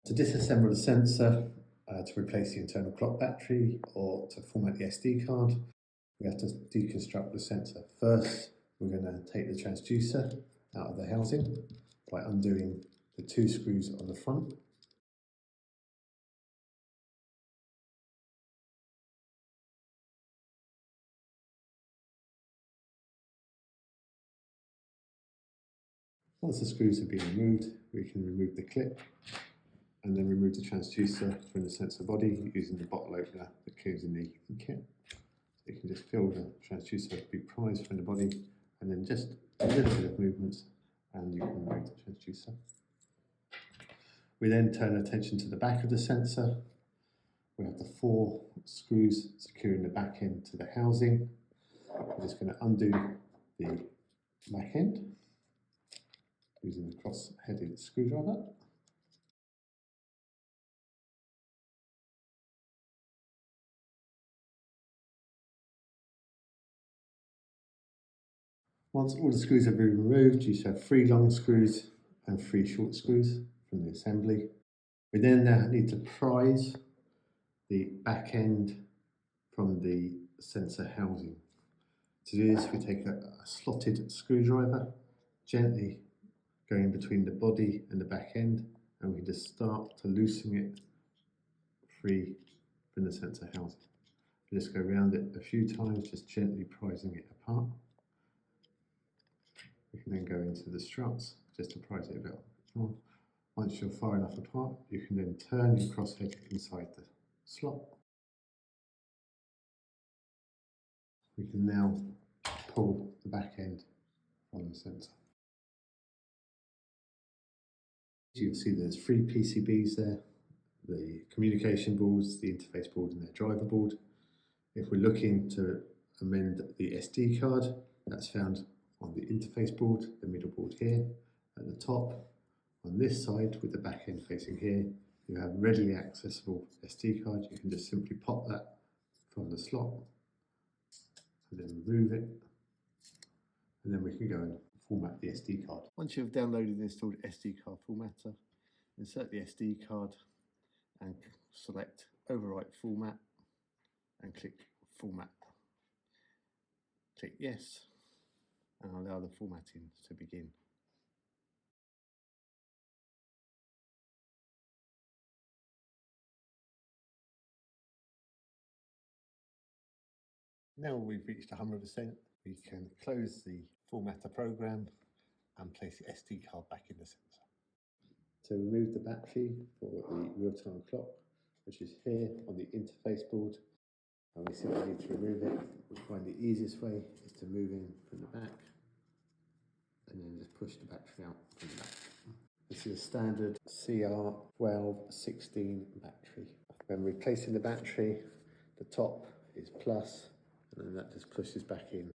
To disassemble the sensor, to replace the internal clock battery or to format the SD card, we have to deconstruct the sensor. First, we're going to take the transducer out of the housing by undoing the 2 screws on the front. Once the screws have been removed, we can remove the clip and then remove the transducer from the sensor body using the bottle opener that comes in the kit. So you can just feel the transducer be prized from the body and then just a little bit of movements and you can remove the transducer. We then turn attention to the back of the sensor. We have the 4 screws securing the back end to the housing. We're just going to undo the back end using the cross-headed screwdriver. Once all the screws have been removed, you should have 3 long screws and 3 short screws from the assembly. We then now need to prise the back end from the sensor housing. To do this, we take a slotted screwdriver, gently going between the body and the back end, and we just start to loosen it free from the sensor housing. We just go around it a few times, just gently prising it apart. We can then go into the struts just to prise it a bit more. Once you're far enough apart, you can then turn your crosshead inside the slot. We can now pull the back end from the sensor. You'll see there's 3 PCBs there, the communication boards, the interface board and the driver board. If we're looking to amend the SD card, that's found on the interface board, the middle board here. At the top, on this side with the back end facing here, you have readily accessible SD card. You can just simply pop that from the slot and then remove it, and then we can go and format the SD card. Once you've downloaded and installed SD card formatter, insert the SD card and select overwrite format and click format. Click yes and allow the formatting to begin. Now we've reached 100%, we can close the formatter program and place the SD card back in the sensor. To remove the battery for the real-time clock, which is here on the interface board, and we simply need to remove it. We find the easiest way is to move in from the back and then just push the battery out from the back. This is a standard CR1216 battery. When replacing the battery, the top is plus, and then that just pushes back in